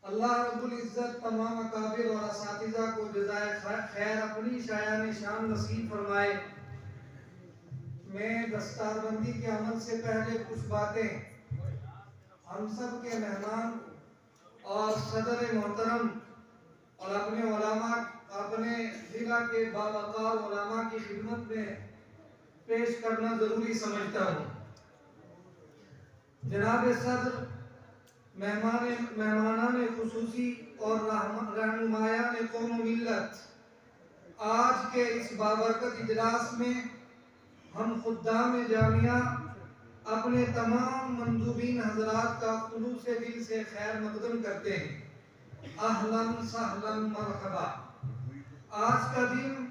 اللہ رب العزت تمام اکابر اور اساتذہ کو جزائے خیر اپنی شایان شان نصیب فرمائے۔ میں دستار بندی کے عمل سے پہلے کچھ باتیں ہم سب کے مہمان اور صدر محترم اور اپنے علماء، اپنے ضلع کے باوقار علماء کی خدمت میں پیش کرنا ضروری سمجھتا ہوں۔ جناب صدر، مہمانان خصوصی اور رہنمایان قوم و ملت، آج کے اس بابرکت اجلاس میں ہم خدام جامعہ اپنے تمام مندوبین حضرات کا خلوص دل سے خیر مقدم کرتے ہیں۔ اہلاً سہلاً مرحبا۔ آج کا دن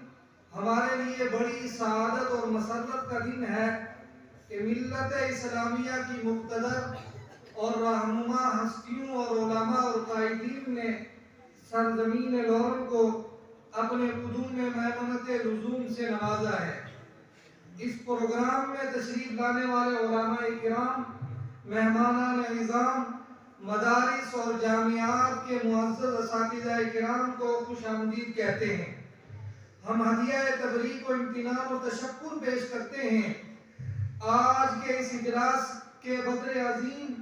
ہمارے لیے بڑی سعادت اور مسرت کا دن ہے کہ ملت اسلامیہ کی مقتدر اور رہنما ہستیوں اور علماء اور قائدین نے سرزمین لورن کو اپنے قدوم میمنت لزوم سے نوازا ہے۔ اس پروگرام میں تشریف لانے والے علماء کرام، مہمانان نظام، مدارس اور جامعات کے معزز اساتذہ کرام کو خوش آمدید کہتے ہیں۔ ہم ہدیہ تبریک و امتنان و تشکر پیش کرتے ہیں۔ آج کے اس اجلاس کے بدر عظیم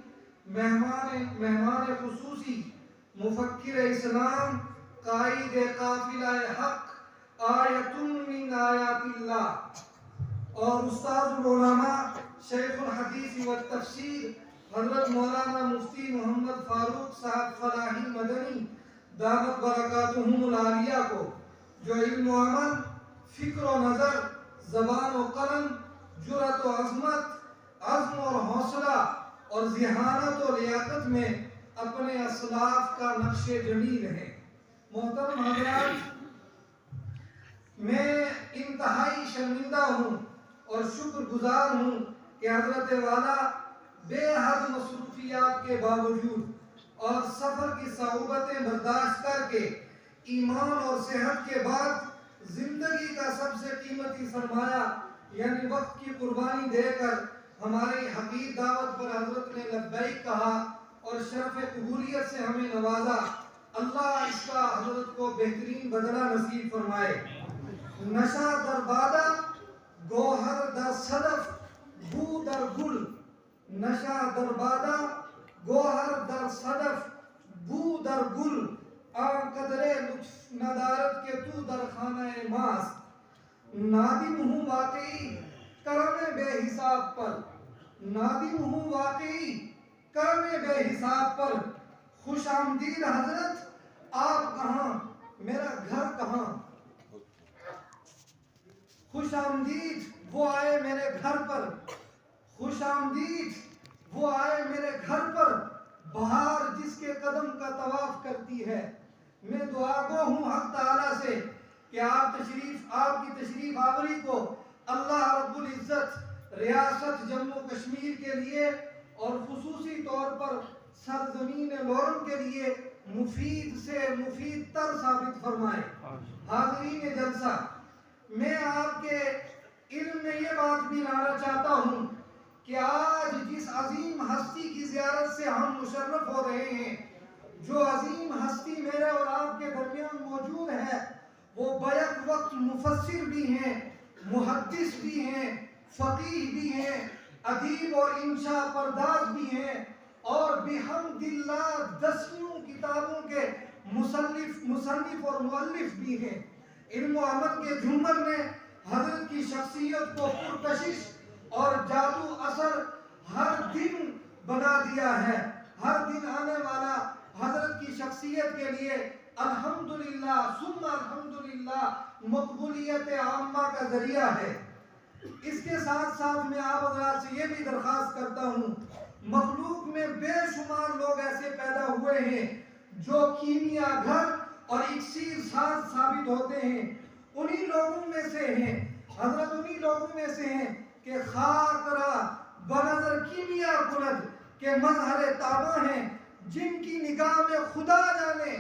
مہمان خصوصی، مفکر اسلام، قائد قافلہ حق، آیت من آیات اللہ اور استاد العلماء، شیخ الحدیث والتفسیر حضرت مولانا مفتی محمد فاروق صاحب فلاحی مدنی دامت برکاتہم العالیہ کو، جو علم و عمل، فکر و نظر، زبان و قلم، جرأت و عظمت، عزم اور حوصلہ اور ذہانت و لیاقت میں اپنے اسلاف کا نقش جمیل ہے۔ محترم حضرات، میں انتہائی شرمندہ ہوں اور شکر گزار ہوں کہ حضرت والا بے حد مصروفیات کے باوجود اور سفر کی صعوبتیں برداشت کر کے ایمان اور صحت کے بعد زندگی کا سب سے قیمتی سرمایہ یعنی وقت کی قربانی دے کر ہماری حقیر دعوت پر حضرت نے لبیک کہا اور شرف قبولیت سے ہمیں نوازا۔ اللہ اس کا حضرت کو بہترین بدلہ نصیب فرمائے۔ نشہ در بادہ، گوہر در صدف، بو در گل۔ نشہ در بادہ، گوہر در صدف، بو در گل۔ آن قدرے لطف ندارت کے تو در خانہ ماست۔ نادم ہوں واقعی کرم بے حساب پر، نادم ہوں واقعی کرم بے حساب پر۔ خوش آمدید حضرت، آپ کہاں میرا گھر کہاں؟ خوش آمدید وہ آئے میرے گھر پر، خوش آمدید وہ آئے میرے گھر پر۔ بہار جس کے قدم کا طواف کرتی ہے، میں دعا گو ہوں حق تعالیٰ سے کہ آپ کی تشریف آوری کو اللہ رب العزت ریاست جموں کشمیر کے لیے اور خصوصی طور پر سرزمین لورن کے لیے مفید سے مفید تر ثابت فرمائے۔ حاضرین جلسہ، میں آپ کے علم میں یہ بات بھی لانا چاہتا ہوں کہ آج جس عظیم ہستی کی زیارت سے ہم مشرف ہو رہے ہیں، جو عظیم ہستی میرے اور آپ کے درمیان موجود ہے، وہ بیک وقت مفسر بھی ہیں، محدث بھی ہیں، فقیہ بھی ہیں، ادیب اور انشاء پرداز بھی ہیں اور بحمد اللہ دسیوں کتابوں کے مصنف اور مؤلف بھی ہیں۔ علم و عمل کے جھومر نے حضرت کی شخصیت کو پرکشش اور جادو اثر ہر دن بنا دیا ہے۔ ہر دن آنے والا حضرت کی شخصیت کے لیے الحمدللہ ثم الحمدللہ مقبولیت عامہ کا ذریعہ ہے۔ اس کے ساتھ ساتھ میں آپ حضرات سے یہ بھی درخواست کرتا ہوں، مخلوق میں بے شمار لوگ ایسے پیدا ہوئے ہیں جو کیمیا گھر اور اکسیر ساز ثابت ہوتے ہیں۔ انہی لوگوں میں سے ہیں حضرت، انہی لوگوں میں سے ہیں کہ خاک را بنظر کیمیا کند کے مظہر تابہ ہیں، جن کی نگاہ میں خدا جانے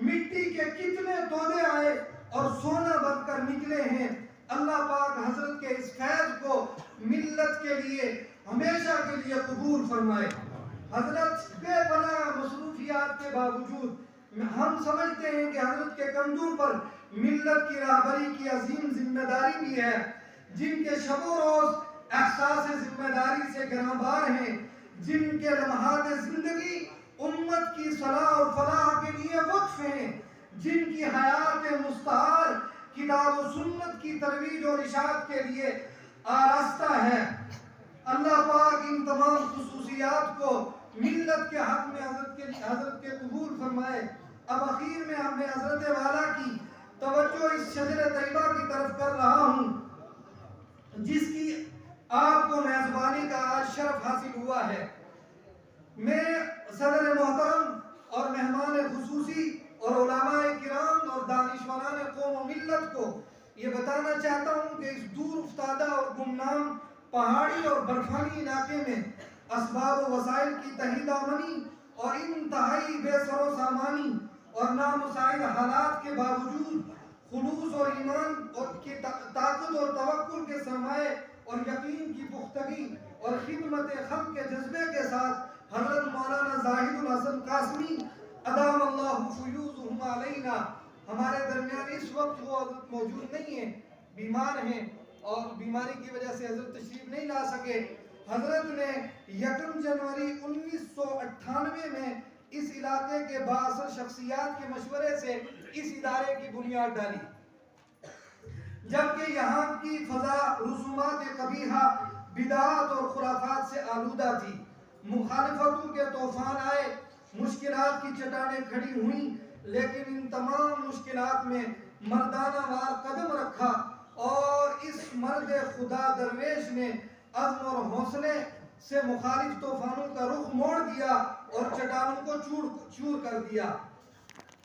مٹی کے کتنے تودے آئے اور سونا بن کر نکلے ہیں۔ اللہ پاک حضرت کے اس فیض کو ملت کے لیے ہمیشہ کے لیے قبول فرمائے۔ حضرت بے پناہ مصروفیات کے باوجود ہم سمجھتے ہیں کہ حضرت کے کندھوں پر ملت کی رہبری کی عظیم ذمہ داری بھی ہے، جن کے شب و روز احساس ذمہ داری سے گرانبار ہیں، جن کے لمحات زندگی امت کی صلاح اور فلاح کے لیے وقف ہیں، جن کی حیات مستعار کتاب و سنت کی ترویج اور اشاعت کے لیے آراستہ ہے۔ اللہ پاک ان تمام خصوصیات کو ملت کے حق میں حضرت کے قبول فرمائے۔ اب اخیر میں ہم نے حضرت والا کی توجہ اس شجر طیبہ کی طرف کر رہا ہوں، جس کی آپ کو میزبانی کا آج شرف حاصل ہوا ہے۔ میں صدر محترم اور مہمان خصوصی اور علماء کرام اور دانشوران قوم و ملت کو یہ بتانا چاہتا ہوں کہ اس دور افتادہ اور گمنام پہاڑی اور برفانی علاقے میں اسباب و وسائل کی تہی دامنی اور انتہائی بے سر و سامانی اور نامساعد حالات کے باوجود خلوص اور ایمان اور کی طاقت اور توکل کے سرمایے اور یقین کی پختگی اور خدمت خلق کے جذبے کے ساتھ حضرت مولانا زاہد الحسن قاسمی ادام اللہ فیوضہم علینا ہمارے درمیان اس وقت وہ حضرت موجود نہیں ہیں، بیمار ہیں اور بیماری کی وجہ سے حضرت تشریف نہیں لا سکے۔ حضرت نے 1 جنوری 1998 میں اس علاقے کے بااثر شخصیات کے مشورے سے اس ادارے کی بنیاد ڈالی، جبکہ یہاں کی فضا رسومات قبیحہ، بدعات اور خرافات سے آلودہ تھی۔ مخالفتوں کے طوفان آئے، مشکلات کی چٹانیں کھڑی ہوئیں، لیکن ان تمام مشکلات میں مردانہ وار قدم رکھا اور اس مرد خدا درویش نے عزم اور حوصلے سے مخالف طوفانوں کا رخ موڑ دیا اور چٹانوں کو چور کر دیا۔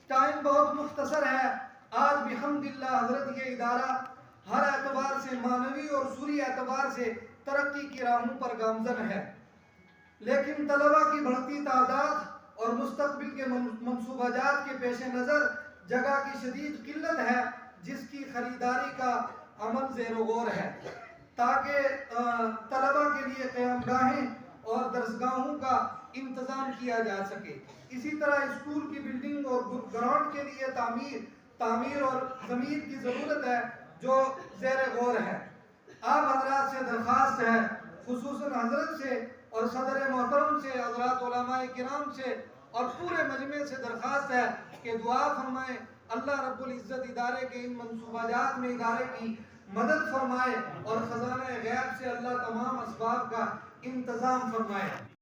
ٹائم بہت مختصر ہے۔ آج بحمداللہ حضرت یہ ادارہ ہر اعتبار سے معنوی اور سوری اعتبار سے ترقی کی راہوں پر گامزن ہے، لیکن طلبہ کی بڑھتی تعداد اور مستقبل کے منصوبہ جات کے پیش نظر جگہ کی شدید قلت ہے، جس کی خریداری کا عمل زیر و غور ہے، تاکہ طلبہ کے لیے قیام گاہیں اور درسگاہوں کا انتظام کیا جا سکے۔ اسی طرح اسکول کی بلڈنگ اور گراؤنڈ کے لیے تعمیر اور ضمیر کی ضرورت ہے، جو زیر غور ہے۔ آپ حضرات سے درخواست ہے، خصوصاً حضرت سے اور صدر محترم سے، حضرات علماء کرام سے اور پورے مجمع سے درخواست ہے کہ دعا فرمائیں، اللہ رب العزت ادارے کے ان منصوبہ جات میں ادارے کی مدد فرمائے اور خزانہ غیب سے اللہ تمام اسباب کا انتظام فرمائے۔